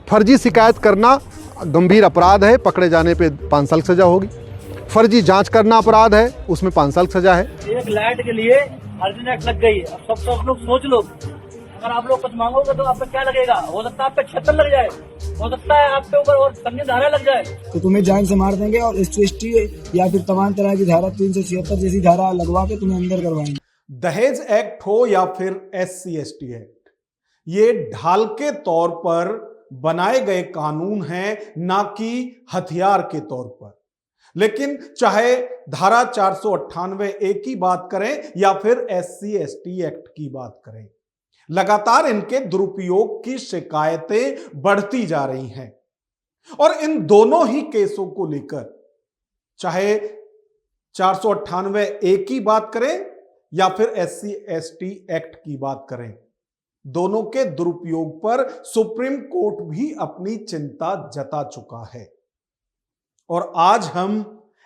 फर्जी शिकायत करना गंभीर अपराध है, पकड़े जाने पे 5 साल की सजा होगी। फर्जी जांच करना अपराध है, उसमें 5 साल की सजा है। एक लाइट के लिए अर्जुन एक्ट लग गई। अब सब लोग सोच लो, अगर आप लोग कुछ मांगोगे तो आप पे क्या लगेगा? हो सकता है आप पे 76 लग जाए, हो सकता है आप पे ऊपर और संज्ञा धारा लग जाए। तो तुम्हें जान से मार देंगे और SC/ST या फिर तमाम तरह की धारा 376 जैसी धारा लगवा के तुम्हें अंदर करवाएंगे। दहेज एक्ट हो या फिर SC/ST एक्ट, ये ढाल के तौर पर बनाए गए कानून हैं, ना कि हथियार के तौर पर। लेकिन चाहे धारा 498A की बात करें या फिर SC/ST एक्ट की बात करें, लगातार इनके दुरुपयोग की शिकायतें बढ़ती जा रही हैं। और इन दोनों ही केसों को लेकर, चाहे 498A की बात करें या फिर SC/ST एक्ट की बात करें, दोनों के दुरुपयोग पर सुप्रीम कोर्ट भी अपनी चिंता जता चुका है। और आज हम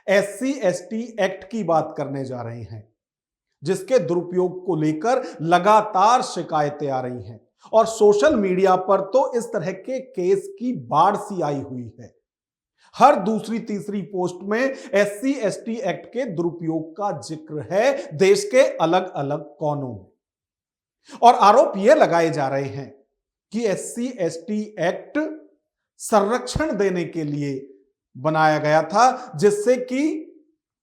SC/ST एक्ट की बात करने जा रहे हैं, जिसके दुरुपयोग को लेकर लगातार शिकायतें आ रही हैं। और सोशल मीडिया पर तो इस तरह के केस की बाढ़ सी आई हुई है। हर दूसरी तीसरी पोस्ट में SC/ST एक्ट के दुरुपयोग का जिक्र है, देश के अलग अलग कोनों में। और आरोप यह लगाए जा रहे हैं कि SC/ST एक्ट संरक्षण देने के लिए बनाया गया था, जिससे कि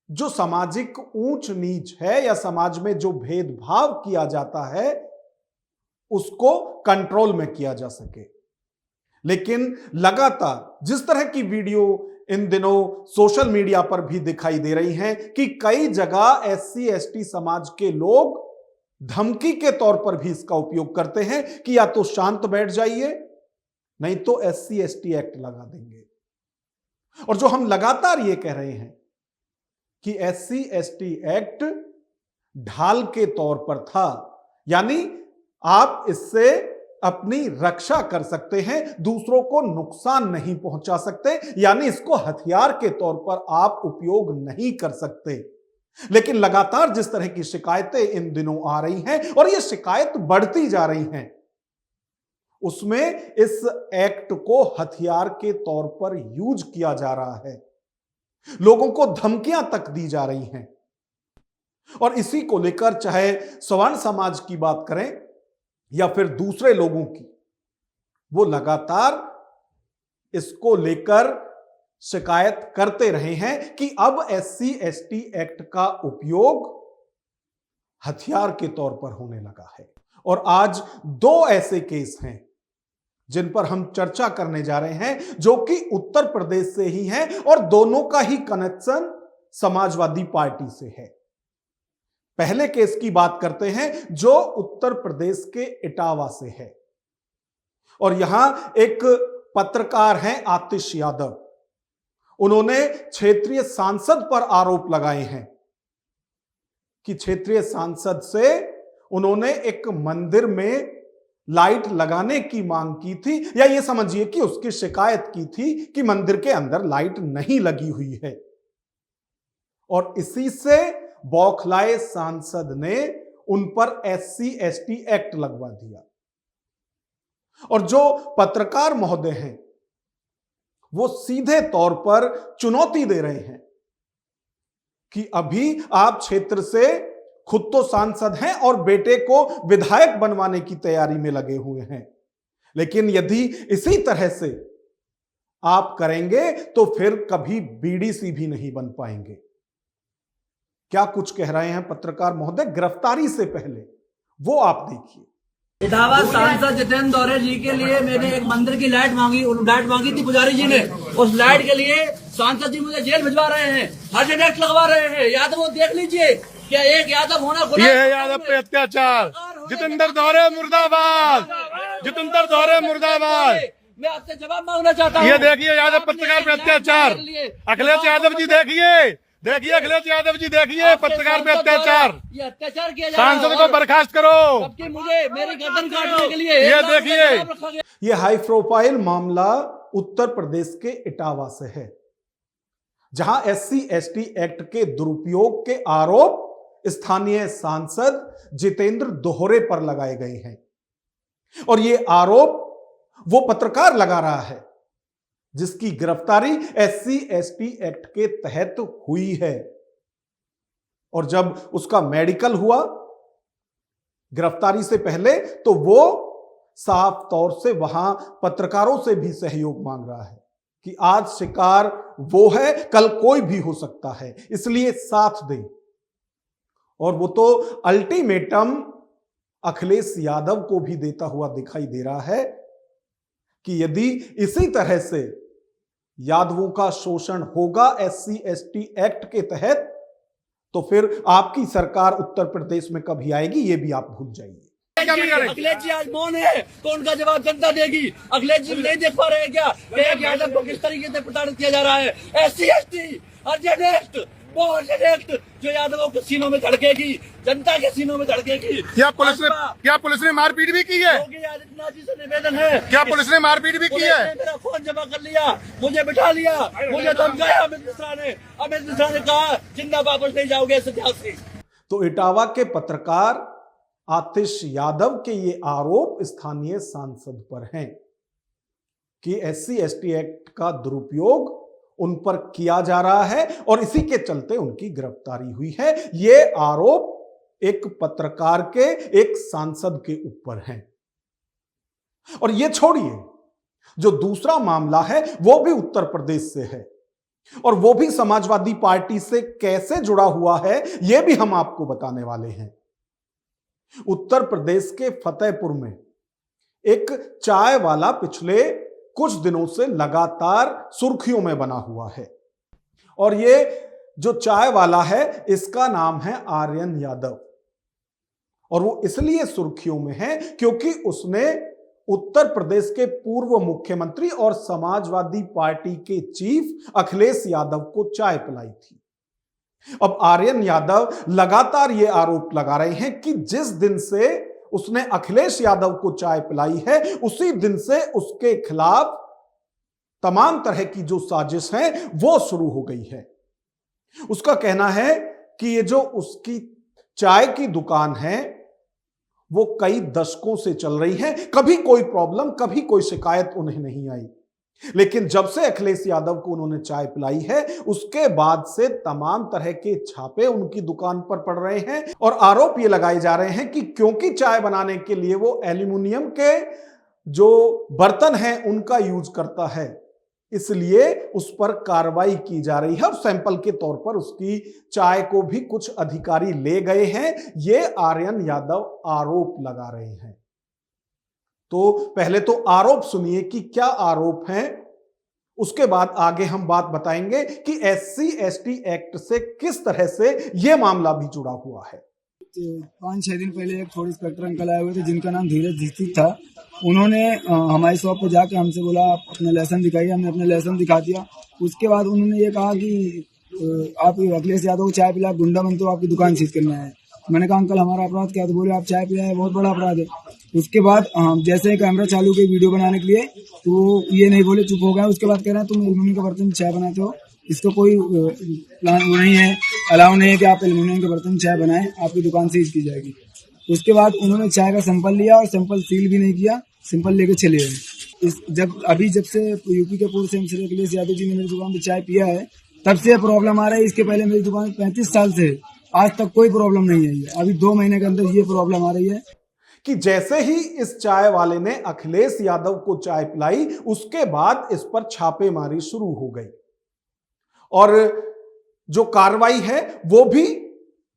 जो सामाजिक ऊंच नीच है या समाज में जो भेदभाव किया जाता है, उसको कंट्रोल में किया जा सके। लेकिन लगातार जिस तरह की वीडियो इन दिनों सोशल मीडिया पर भी दिखाई दे रही हैं कि कई जगह SC/ST समाज के लोग धमकी के तौर पर भी इसका उपयोग करते हैं कि या तो शांत बैठ जाइए, नहीं तो SC/ST एक्ट लगा देंगे। और जो हम लगातार ये कह रहे हैं कि SC/ST एक्ट ढाल के तौर पर था, यानी आप इससे अपनी रक्षा कर सकते हैं, दूसरों को नुकसान नहीं पहुंचा सकते, यानी इसको हथियार के तौर पर आप उपयोग नहीं कर सकते। लेकिन लगातार जिस तरह की शिकायतें इन दिनों आ रही हैं और ये शिकायत बढ़ती जा रही हैं, उसमें इस एक्ट को हथियार के तौर पर यूज किया जा रहा है। लोगों को धमकियां तक दी जा रही हैं। और इसी को लेकर चाहे सवर्ण समाज की बात करें या फिर दूसरे लोगों की, वो लगातार इसको लेकर शिकायत करते रहे हैं कि अब SC/ST एक्ट का उपयोग हथियार के तौर पर होने लगा है। और आज 2 ऐसे केस हैं जिन पर हम चर्चा करने जा रहे हैं, जो कि उत्तर प्रदेश से ही हैं और दोनों का ही कनेक्शन समाजवादी पार्टी से है। पहले केस की बात करते हैं जो उत्तर प्रदेश के इटावा से है। और यहां एक पत्रकार हैं आतिश यादव, उन्होंने क्षेत्रीय सांसद पर आरोप लगाए हैं कि क्षेत्रीय सांसद से उन्होंने एक मंदिर में लाइट लगाने की मांग की थी, या ये समझिए कि उसकी शिकायत की थी कि मंदिर के अंदर लाइट नहीं लगी हुई है। और इसी से बौखलाए सांसद ने उन पर SC/ST एक्ट लगवा दिया। और जो पत्रकार महोदय हैं, वो सीधे तौर पर चुनौती दे रहे हैं कि अभी आप क्षेत्र से खुद तो सांसद हैं और बेटे को विधायक बनवाने की तैयारी में लगे हुए हैं, लेकिन यदि इसी तरह से आप करेंगे तो फिर कभी BDC भी नहीं बन पाएंगे। क्या कुछ कह रहे हैं पत्रकार महोदय गिरफ्तारी से पहले, वो आप देखिए। इटावा सांसद जितेंद्र दौरे जी के लिए मैंने एक मंदिर की लाइट मांगी थी पुजारी जी ने। उस लाइट के लिए सांसद जी मुझे जेल भिजवा रहे हैं, अर्जुन एक्ट लगवा रहे हैं। यादव वो देख लीजिए, क्या एक यादव होना गुनाह? ये है यादव पे अत्याचार। जितेंद्र दौरे मुर्दाबाद, जितेंद्र दौरे मुर्दाबाद। मैं आपसे जवाब मांगना चाहता हूँ। ये देखिए यादव पत्रकार पे अत्याचार। अखिलेश यादव जी देखिए अखिलेश यादव जी देखिए पत्रकार पे अत्याचार। ये अत्याचार किया जा रहा है। सांसद को बर्खास्त करो। जबकि मुझे मेरी गर्दन काटने के लिए ये देखिए, ये हाई प्रोफाइल मामला उत्तर प्रदेश के इटावा से है, जहां SC/ST एक्ट के दुरुपयोग के आरोप स्थानीय सांसद जितेंद्र दोहरे पर लगाए गए हैं। और ये आरोप वो पत्रकार लगा रहा है जिसकी गिरफ्तारी SC/ST एक्ट के तहत हुई है। और जब उसका मेडिकल हुआ गिरफ्तारी से पहले, तो वो साफ तौर से वहां पत्रकारों से भी सहयोग मांग रहा है कि आज शिकार वो है, कल कोई भी हो सकता है, इसलिए साथ दें। और वो तो अल्टीमेटम अखिलेश यादव को भी देता हुआ दिखाई दे रहा है कि यदि इसी तरह से यादवों का शोषण होगा SC/ST एक्ट के तहत, तो फिर आपकी सरकार उत्तर प्रदेश में कभी आएगी, ये भी आप भूल जाइए। अखिलेश जी आज मौन है तो उनका जवाब जनता देगी। अखिलेश जी नहीं देख पा रहे हैं क्या कि एक यादव को किस तरीके से प्रताड़ित किया जा रहा है। SC/ST अर्जेंट वो अर्जेंट जो यादवों के सीनों में धड़केगी, जनता के सीनों में धड़केगी। क्या पुलिस ने मारपीट भी की है? योगी आदित्यनाथ जी से निवेदन है। क्या पुलिस ने मारपीट भी की है? मेरा फोन जमा कर लिया, मुझे बिठा लिया, मुझे धमकाया अमित मिश्रा ने। अमित मिश्रा ने कहा जिंदा वापस नहीं जाओगे इस इतिहास से। तो इटावा के पत्रकार आतिश यादव के ये आरोप स्थानीय सांसद पर हैं कि SC/ST एक्ट का दुरुपयोग उन पर किया जा रहा है और इसी के चलते उनकी गिरफ्तारी हुई है। ये आरोप एक पत्रकार के, एक सांसद के ऊपर हैं। और ये छोड़िए, जो दूसरा मामला है वो भी उत्तर प्रदेश से है और वो भी समाजवादी पार्टी से कैसे जुड़ा हुआ है, ये भी हम आपको बताने वाले हैं। उत्तर प्रदेश के फतेहपुर में एक चाय वाला पिछले कुछ दिनों से लगातार सुर्खियों में बना हुआ है और ये जो चाय वाला है इसका नाम है आर्यन यादव। और वो इसलिए सुर्खियों में है क्योंकि उसने उत्तर प्रदेश के पूर्व मुख्यमंत्री और समाजवादी पार्टी के चीफ अखिलेश यादव को चाय पिलाई थी। अब आर्यन यादव लगातार ये आरोप लगा रहे हैं कि जिस दिन से उसने अखिलेश यादव को चाय पिलाई है उसी दिन से उसके खिलाफ तमाम तरह की जो साजिश है वो शुरू हो गई है। उसका कहना है कि ये जो उसकी चाय की दुकान है वो कई दशकों से चल रही है, कभी कोई प्रॉब्लम, कभी कोई शिकायत उन्हें नहीं आई, लेकिन जब से अखिलेश यादव को उन्होंने चाय पिलाई है उसके बाद से तमाम तरह के छापे उनकी दुकान पर पड़ रहे हैं और आरोप ये लगाए जा रहे हैं कि क्योंकि चाय बनाने के लिए वो एल्यूमिनियम के जो बर्तन हैं उनका यूज करता है, इसलिए उस पर कार्रवाई की जा रही है और सैंपल के तौर पर उसकी चाय को भी कुछ अधिकारी ले गए हैं। ये आर्यन यादव आरोप लगा रहे हैं। तो पहले तो आरोप सुनिए कि क्या आरोप हैं, उसके बाद आगे हम बात बताएंगे कि SC/ST एक्ट से किस तरह से यह मामला भी जुड़ा हुआ है। 5-6 दिन पहले एक फॉरेस्ट इंस्पेक्टर अंकल आए हुए थे जिनका नाम धीरज दीक्षित था। उन्होंने हमारी शॉप पर जाके हमसे बोला आप अपना लाइसेंस दिखाइए। हमने अपना लाइसेंस दिखा दिया। उसके बाद उन्होंने ये कहा कि आप अखिलेश यादव को चाय पिला, गुंडा बनते हो, आपकी दुकान सीज करना है। मैंने कहा अंकल हमारा अपराध क्या? तो बोले आप चाय पिलाए, बहुत बड़ा अपराध है। उसके बाद जैसे कैमरा चालू किया वीडियो बनाने के लिए तो ये नहीं बोले, चुप हो गया। उसके बाद कह रहे हैं तुम एल्यूमिनियम के बर्तन चाय बनाते हो, इसका कोई प्लान नहीं है, अलाउ नहीं है कि आप एल्यूमिनियम के बर्तन चाय बनाएं, आपकी दुकान सीज की जाएगी। उसके बाद उन्होंने चाय का सैंपल लिया और सैंपल सील भी नहीं किया, सिंपल लेके चले गए। जब से यूपी के पूर्व सांसद अखिलेश यादव जी ने मेरी दुकान पे चाय पिया है तब से प्रॉब्लम आ रहा है। इसके पहले मेरी दुकान 35 साल से आज तक कोई प्रॉब्लम नहीं आई है। अभी 2 महीने के अंदर ये प्रॉब्लम आ रही है कि जैसे ही इस चाय वाले ने अखिलेश यादव को चाय पिलाई उसके बाद इस पर छापेमारी शुरू हो गई और जो कार्रवाई है वो भी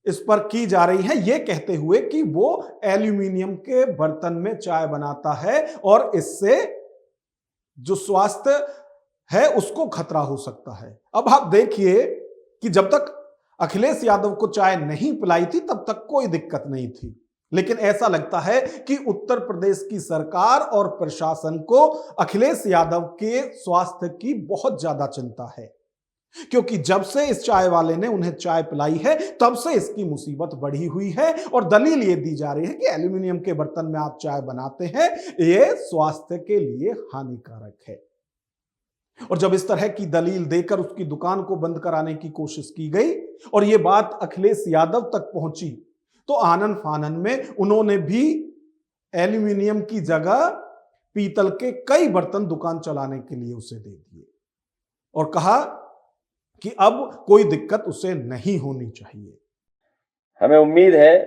इस पर की जा रही है, ये कहते हुए कि वो एल्यूमिनियम के बर्तन में चाय बनाता है और इससे जो स्वास्थ्य है उसको खतरा हो सकता है। अब आप देखिए कि जब तक अखिलेश यादव को चाय नहीं पिलाई थी तब तक कोई दिक्कत नहीं थी, लेकिन ऐसा लगता है कि उत्तर प्रदेश की सरकार और प्रशासन को अखिलेश यादव के स्वास्थ्य की बहुत ज्यादा चिंता है, क्योंकि जब से इस चाय वाले ने उन्हें चाय पिलाई है तब से इसकी मुसीबत बढ़ी हुई है और दलील ये दी जा रही है कि एल्यूमिनियम के बर्तन में आप चाय बनाते हैं, ये स्वास्थ्य के लिए हानिकारक है। और जब इस तरह की दलील देकर उसकी दुकान को बंद कराने की कोशिश की गई और यह बात अखिलेश यादव तक पहुंची तो आनन फानन में उन्होंने भी एल्यूमिनियम की जगह पीतल के कई बर्तन दुकान चलाने के लिए उसे दे दिए और कहा कि अब कोई दिक्कत उसे नहीं होनी चाहिए। हमें उम्मीद है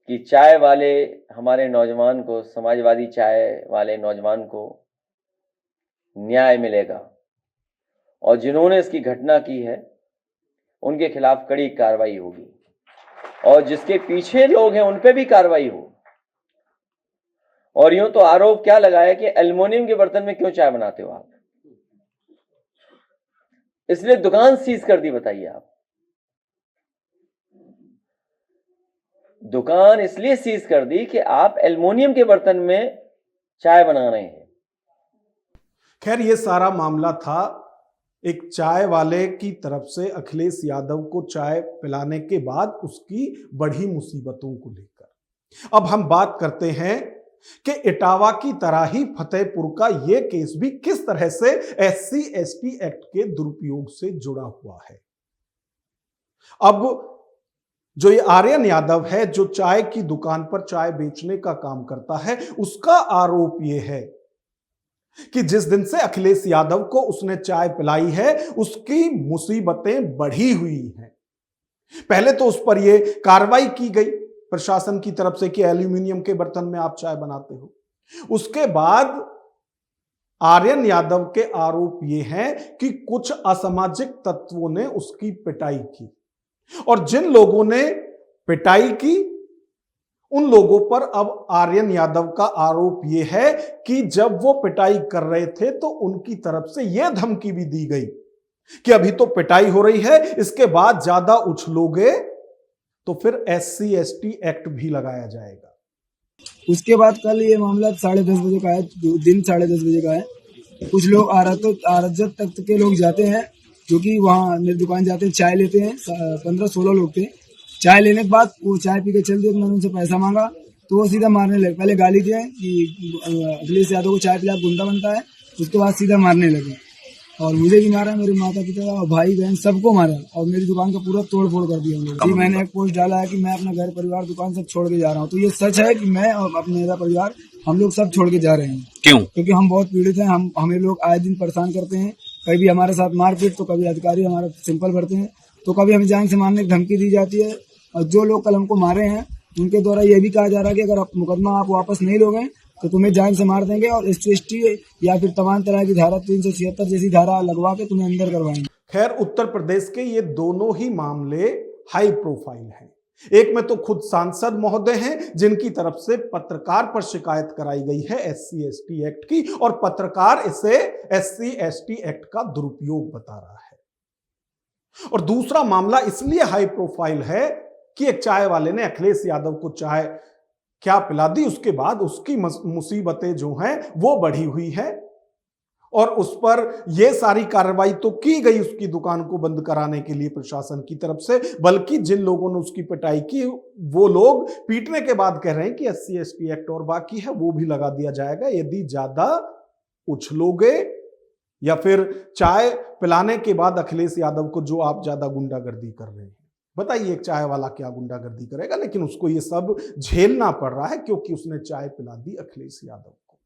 कि चाय वाले हमारे नौजवान को, समाजवादी चाय वाले नौजवान को न्याय मिलेगा और जिन्होंने इसकी घटना की है उनके खिलाफ कड़ी कार्रवाई होगी और जिसके पीछे लोग हैं उन पे भी कार्रवाई हो। और यूं तो आरोप क्या लगाया कि एल्युमिनियम के बर्तन में क्यों चाय बनाते हो आप, इसलिए दुकान सीज कर दी। बताइए आप, दुकान इसलिए सीज कर दी कि आप एल्युमिनियम के बर्तन में चाय बना रहे हैं। खैर, ये सारा मामला था एक चाय वाले की तरफ से अखिलेश यादव को चाय पिलाने के बाद उसकी बढ़ी मुसीबतों को लेकर। अब हम बात करते हैं कि इटावा की तरह ही फतेहपुर का यह केस भी किस तरह से SC/ST एक्ट के दुरुपयोग से जुड़ा हुआ है। अब जो ये आर्यन यादव है, जो चाय की दुकान पर चाय बेचने का काम करता है, उसका आरोप यह है कि जिस दिन से अखिलेश यादव को उसने चाय पिलाई है उसकी मुसीबतें बढ़ी हुई हैं। पहले तो उस पर यह कार्रवाई की गई प्रशासन की तरफ से कि एल्यूमिनियम के बर्तन में आप चाय बनाते हो। उसके बाद आर्यन यादव के आरोप ये हैं कि कुछ असामाजिक तत्वों ने उसकी पिटाई की और जिन लोगों ने पिटाई की उन लोगों पर अब आर्यन यादव का आरोप यह है कि जब वो पिटाई कर रहे थे तो उनकी तरफ से यह धमकी भी दी गई कि अभी तो पिटाई हो रही है, इसके बाद ज्यादा उछलोगे तो फिर SC/ST एक्ट भी लगाया जाएगा। उसके बाद कल ये मामला 10:30 बजे का है, दिन 10:30 बजे का है। कुछ लोग अराजक तख्त के लोग जाते हैं जो कि वहाँ मेरी दुकान जाते हैं, चाय लेते हैं। 15-16 लोग थे। चाय लेने के बाद वो चाय पी के चल दिए। मैंने उनसे पैसा मांगा तो वो सीधा मारने लगे। पहले गाली दिए कि अखिलेश यादव को चाय पिला गुंडा बनता है, उसके बाद सीधा मारने लगे और मुझे भी मारा, मेरे माता पिता और भाई बहन सबको मारा और मेरी दुकान का पूरा तोड़ फोड़ कर दिया उन्होंने। जी, मैंने एक पोस्ट डाला है कि मैं अपना घर परिवार दुकान सब छोड़ के जा रहा हूँ। तो ये सच है कि मैं और मेरा परिवार हम लोग सब छोड़ के जा रहे हैं। क्यों? क्योंकि हम बहुत पीड़ित हैं। हमें लोग आए दिन परेशान करते हैं, कभी हमारे साथ मारपीट, तो कभी अधिकारी हमारा सिंपल भरते हैं, तो कभी हमें जान से मारने की धमकी दी जाती है। और जो लोग कल हमको मारे हैं उनके द्वारा ये भी कहा जा रहा है कि अगर मुकदमा आप वापस नहीं लोगे तो तुम्हें जान से मार देंगे और SC/ST या फिर तमाम तरह की धारा 376 जैसी धारा लगवा के तुम्हें अंदर करवाएंगे। खैर, उत्तर प्रदेश के ये दोनों ही मामले हाई प्रोफाइल हैं। एक में तो खुद सांसद महोदय हैं जिनकी तरफ से पत्रकार पर शिकायत कराई गई है SC/ST एक्ट की और पत्रकार इसे SC/ST एक्ट का दुरुपयोग बता रहा है। और दूसरा मामला इसलिए हाई प्रोफाइल है कि एक चाय वाले ने अखिलेश यादव को चाय क्या पिला दी, उसके बाद उसकी मुसीबतें जो हैं वो बढ़ी हुई है और उस पर यह सारी कार्रवाई तो की गई उसकी दुकान को बंद कराने के लिए प्रशासन की तरफ से, बल्कि जिन लोगों ने उसकी पिटाई की वो लोग पीटने के बाद कह रहे हैं कि SC/ST एक्ट और बाकी है वो भी लगा दिया जाएगा यदि ज्यादा उछलोगे या फिर चाय पिलाने के बाद अखिलेश यादव को जो आप ज्यादा गुंडागर्दी कर रहे हैं। बताइए एक चाय वाला क्या गुंडागर्दी करेगा, लेकिन उसको ये सब झेलना पड़ रहा है क्योंकि उसने चाय पिला दी अखिलेश यादव को।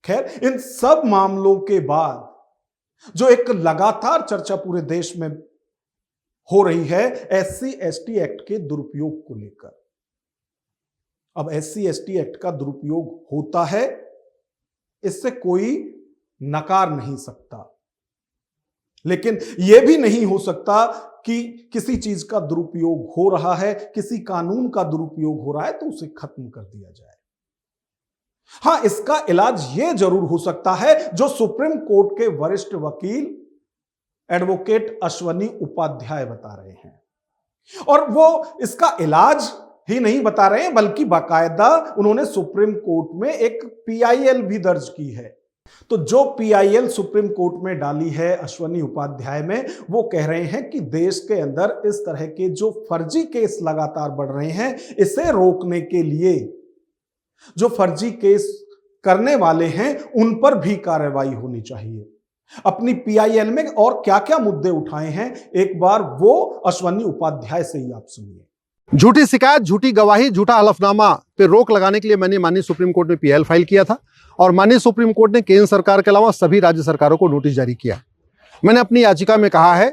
खैर, इन सब मामलों के बाद जो एक लगातार चर्चा पूरे देश में हो रही है SC/ST एक्ट के दुरुपयोग को लेकर। अब SC/ST एक्ट का दुरुपयोग होता है, इससे कोई नकार नहीं सकता, लेकिन यह भी नहीं हो सकता कि किसी चीज का दुरुपयोग हो रहा है, किसी कानून का दुरुपयोग हो रहा है तो उसे खत्म कर दिया जाए। हां, इसका इलाज यह जरूर हो सकता है जो सुप्रीम कोर्ट के वरिष्ठ वकील एडवोकेट अश्वनी उपाध्याय बता रहे हैं। और वो इसका इलाज ही नहीं बता रहे हैं बल्कि बाकायदा उन्होंने सुप्रीम कोर्ट में एक PIL भी दर्ज की है। तो जो PIL सुप्रीम कोर्ट में डाली है अश्वनी उपाध्याय में, वो कह रहे हैं कि देश के अंदर इस तरह के जो फर्जी केस लगातार बढ़ रहे हैं, इसे रोकने के लिए जो फर्जी केस करने वाले हैं उन पर भी कार्रवाई होनी चाहिए। अपनी PIL में और क्या क्या मुद्दे उठाए हैं, एक बार वो अश्वनी उपाध्याय से ही आप सुनिए। झूठी शिकायत, झूठी गवाही, झूठा हलफनामा पे रोक लगाने के लिए मैंने माननीय सुप्रीम कोर्ट में पीएल फाइल किया था और माननीय सुप्रीम कोर्ट ने केंद्र सरकार के अलावा सभी राज्य सरकारों को नोटिस जारी किया। मैंने अपनी याचिका में कहा है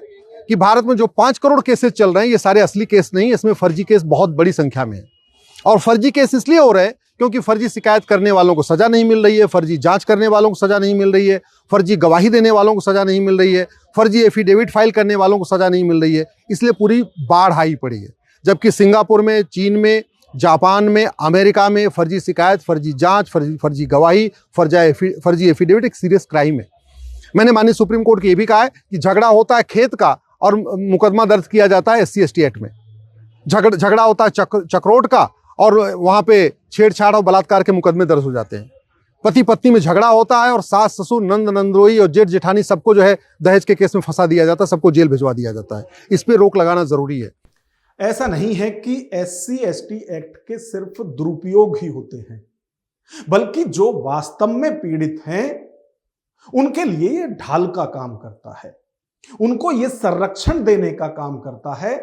कि भारत में जो 5 करोड़ केसेस चल रहे हैं ये सारे असली केस नहीं, इसमें फर्जी केस बहुत बड़ी संख्या में है। और फर्जी केस इसलिए हो रहे हैं क्योंकि फर्जी शिकायत करने वालों को सजा नहीं मिल रही है, फर्जी जांच करने वालों को सजा नहीं मिल रही है, फर्जी गवाही देने वालों को सजा नहीं मिल रही है, फर्जी एफिडेविट फाइल करने वालों को सजा नहीं मिल रही है। इसलिए पूरी बाढ़ आई पड़ी है। जबकि सिंगापुर में, चीन में, जापान में, अमेरिका में फर्जी शिकायत, फर्जी जांच, फर्जी गवाही, फर्जी एफिडेविट एक सीरियस क्राइम है। मैंने माननीय सुप्रीम कोर्ट को ये भी कहा है कि झगड़ा होता है खेत का और मुकदमा दर्ज किया जाता है SC/ST एक्ट में। झगड़ा होता है चक्रोट का और वहाँ पे छेड़छाड़ और बलात्कार के मुकदमे दर्ज हो जाते हैं। पति पत्नी में झगड़ा होता है और सास ससुर, नंद नंदोई और जेठ जेठानी सबको जो है दहेज के केस में फंसा दिया जाता है, सबको जेल भिजवा दिया जाता है। इस पे रोक लगाना जरूरी है। ऐसा नहीं है कि SC/ST एक्ट के सिर्फ दुरुपयोग ही होते हैं, बल्कि जो वास्तव में पीड़ित हैं उनके लिए ये ढाल का काम करता है, उनको ये संरक्षण देने का काम करता है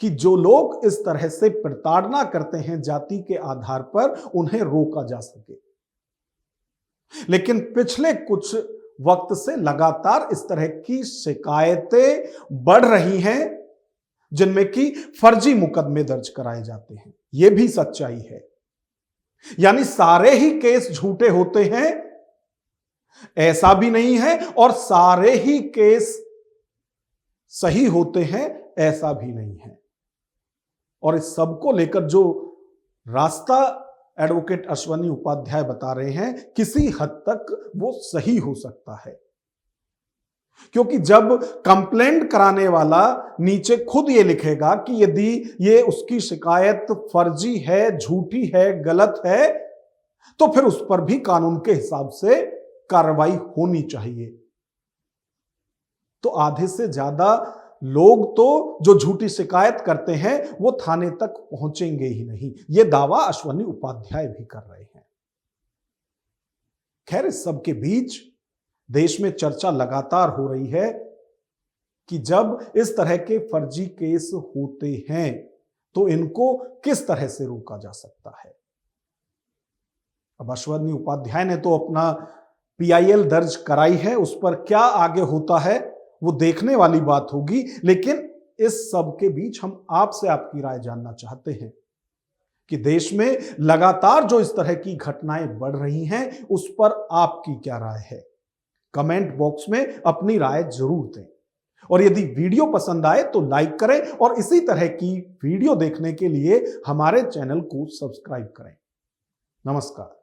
कि जो लोग इस तरह से प्रताड़ना करते हैं जाति के आधार पर, उन्हें रोका जा सके। लेकिन पिछले कुछ वक्त से लगातार इस तरह की शिकायतें बढ़ रही हैं जिनमें कि फर्जी मुकदमे दर्ज कराए जाते हैं। यह भी सच्चाई है, यानी सारे ही केस झूठे होते हैं ऐसा भी नहीं है और सारे ही केस सही होते हैं ऐसा भी नहीं है। और इस सब को लेकर जो रास्ता एडवोकेट अश्वनी उपाध्याय बता रहे हैं, किसी हद तक वो सही हो सकता है, क्योंकि जब कंप्लेंट कराने वाला नीचे खुद ये लिखेगा कि यदि ये उसकी शिकायत फर्जी है, झूठी है, गलत है, तो फिर उस पर भी कानून के हिसाब से कार्रवाई होनी चाहिए। तो आधे से ज्यादा लोग तो जो झूठी शिकायत करते हैं वो थाने तक पहुंचेंगे ही नहीं, ये दावा अश्वनी उपाध्याय भी कर रहे हैं। खैर, इस सब के बीच देश में चर्चा लगातार हो रही है कि जब इस तरह के फर्जी केस होते हैं तो इनको किस तरह से रोका जा सकता है। अब अश्वनी उपाध्याय ने तो अपना PIL दर्ज कराई है, उस पर क्या आगे होता है वो देखने वाली बात होगी। लेकिन इस सब के बीच हम आपसे आपकी राय जानना चाहते हैं कि देश में लगातार जो इस तरह की घटनाएं बढ़ रही हैं उस पर आपकी क्या राय है। कमेंट बॉक्स में अपनी राय जरूर दें और यदि वीडियो पसंद आए तो लाइक करें और इसी तरह की वीडियो देखने के लिए हमारे चैनल को सब्सक्राइब करें। नमस्कार।